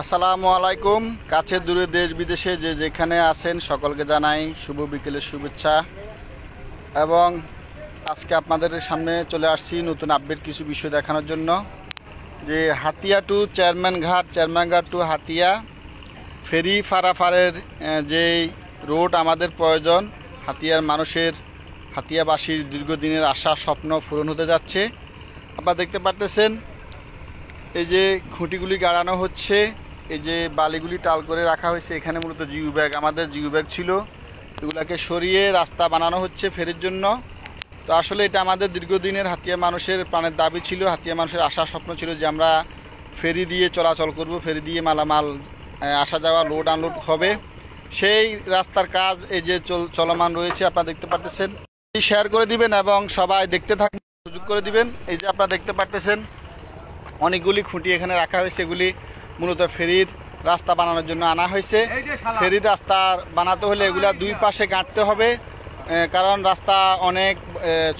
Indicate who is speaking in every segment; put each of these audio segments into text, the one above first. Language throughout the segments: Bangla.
Speaker 1: আসসালামু আলাইকুম। কাছে দূরে দেশ বিদেশে যে যেখানে আছেন সকলকে জানাই শুভ বিকেলের শুভেচ্ছা। এবং আজকে আপনাদের সামনে চলে আসছি নতুন আপডেট কিছু বিষয় দেখানোর জন্য। যে হাতিয়া টু চেয়ারম্যান ঘাট টু হাতিয়া ফেরি পারাপারের যেই রোড আমাদের প্রয়োজন, হাতিয়াবাসীর দীর্ঘদিনের আশা স্বপ্ন পূরণ হতে যাচ্ছে। আপনারা দেখতে পারতেছেন এই যে খুঁটিগুলি গাড়ানো হচ্ছে, এই যে বালিগুলি টাল করে রাখা হয়েছে। এখানে মূলত আমাদের জিও ব্যাগ ছিল, এগুলাকে সরিয়ে রাস্তা বানানো হচ্ছে ফেরির জন্য। তো আসলে এটা আমাদের দীর্ঘদিনের হাতিয়া মানুষের প্রাণের দাবি ছিল, হাতিয়া মানুষের আশা স্বপ্ন ছিল যে আমরা ফেরি দিয়ে চলাচল করব, ফেরি দিয়ে মালামাল আসা যাওয়া লোড আনলোড হবে। সেই রাস্তার কাজ এই যে চলমান রয়েছে, আপনারা দেখতে পারতেছেন। শেয়ার করে দিবেন এবং সবাই দেখতে থাকবেন, সুযোগ করে দিবেন। এই যে আপনারা দেখতে পারতেছেন অনেকগুলি খুঁটি এখানে রাখা হয়েছে, এগুলি মূলত ফেরির রাস্তা বানানোর জন্য আনা হয়েছে। ফেরির রাস্তা বানাতে হলে এগুলা দুই পাশে গাঁটতে হবে, কারণ রাস্তা অনেক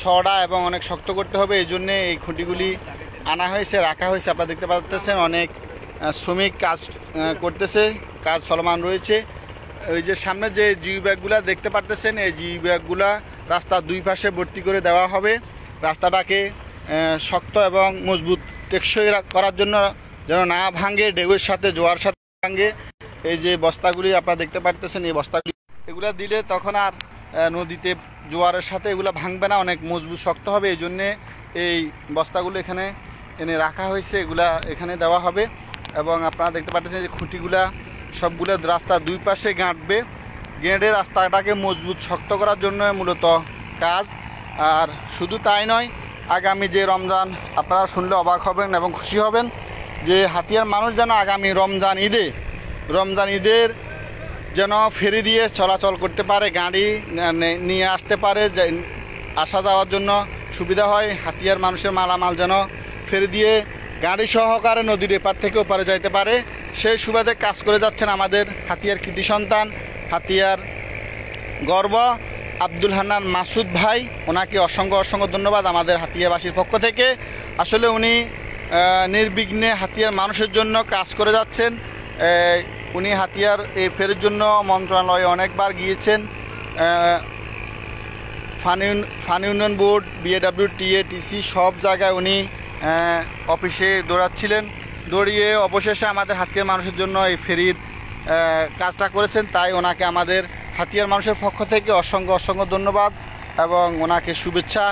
Speaker 1: চওড়া এবং অনেক শক্ত করতে হবে। এই জন্যে এই খুঁটিগুলি আনা হয়েছে, রাখা হয়েছে। আপনারা দেখতে পাচ্ছেন অনেক শ্রমিক কাজ করতেছে, কাজ চলমান রয়েছে। ওই যে সামনে যে জিও ব্যাগগুলা দেখতে পারতেছেন, এই জিও ব্যাগগুলা রাস্তার দুই পাশে ভর্তি করে দেওয়া হবে। রাস্তাটাকে শক্ত এবং মজবুত টেকসই করার জন্য, যেন না ভাঙে, ঢেউয়ের সাথে জোয়ার সাথে ভাঙে। এই যে বস্তাগুলি আপনারা দেখতে পারতেছেন, এই বস্তাগুলি এগুলা দিলে তখন আর নদীতে জোয়ারের সাথে এগুলা ভাঙবে না, অনেক মজবুত শক্ত হবে। এই জন্যে এই বস্তাগুলো এখানে এনে রাখা হয়েছে, এগুলা এখানে দেওয়া হবে। এবং আপনারা দেখতে পাচ্ছেন যে খুঁটিগুলা সবগুলো রাস্তার দুই পাশে গাঁটবে, গেঁড়ে রাস্তাটাকে মজবুত শক্ত করার জন্য মূলত কাজ। আর শুধু তাই নয়, আগামী যে রমজান, আপনারা শুনলে অবাক হবেন এবং খুশি হবেন যে হাতিয়ার মানুষ যেন আগামী রমজান ঈদের যেন ফেরি দিয়ে চলাচল করতে পারে, গাড়ি নিয়ে আসতে পারে, আসা যাওয়ার জন্য সুবিধা হয়। হাতিয়ার মানুষের মালামাল যেন ফেরি দিয়ে গাড়ি সহকারে নদীর এপার থেকে ওপারে যাইতে পারে, সেই সুবাদে কাজ করে যাচ্ছেন আমাদের হাতিয়ার কৃতি সন্তান, হাতিয়ার গর্ব আব্দুল হান্নান মাসুদ ভাই। ওনাকে অসংখ্য ধন্যবাদ আমাদের হাতিয়াবাসীর পক্ষ থেকে। আসলে উনি নির্বিঘ্নে হাতিয়ার মানুষের জন্য কাজ করে যাচ্ছেন। উনি হাতিয়ার এই ফেরির জন্য মন্ত্রণালয়ে অনেকবার গিয়েছেন, funny union board, BAWTA, TC সব জায়গায় উনি অফিসে দৌড়িয়ে অবশেষে আমাদের হাতিয়ার মানুষের জন্য এই ফেরির কাজটা করেছেন। তাই ওনাকে আমাদের হাতিয়ার মানুষের পক্ষ থেকে অসংখ্য ধন্যবাদ এবং ওনাকে শুভেচ্ছা,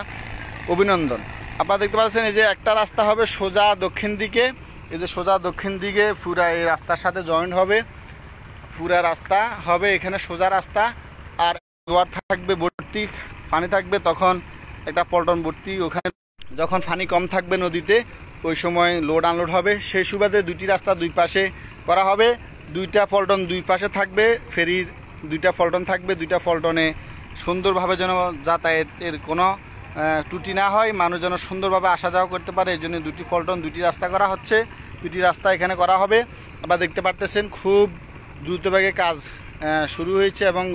Speaker 1: অভিনন্দন। আপনারা দেখতে পাচ্ছেন এই যে একটা রাস্তা হবে সোজা দক্ষিণ দিকে, এই যে সোজা দক্ষিণ দিকে পুরা এই রাস্তার সাথে জয়েন্ট হবে, পুরা রাস্তা হবে এখানে সোজা রাস্তা। আর জোয়ার থাকবে, ভর্তি পানি থাকবে, তখন একটা পল্টন ভর্তি, ওখানে যখন পানি কম থাকবে নদীতে ওই সময় লোড আনলোড হবে। সেই সুবাদে দুটি রাস্তা দুই পাশে করা হবে, দুইটা পল্টন দুই পাশে থাকবে, ফেরির দুইটা পল্টন থাকবে। দুইটা পল্টনে সুন্দরভাবে যেন যাতায়াতের কোনো ত্রুটি না হয়, মানুষ যেন সুন্দরভাবে আসা যাওয়া করতে পারে, এই জন্য দুটি পল্টন দুটি রাস্তা করা হচ্ছে, দুটি রাস্তা এখানে করা হবে। আপনারা দেখতে পারতেছেন খুব দ্রুতবেগে কাজ শুরু হয়েছে এবং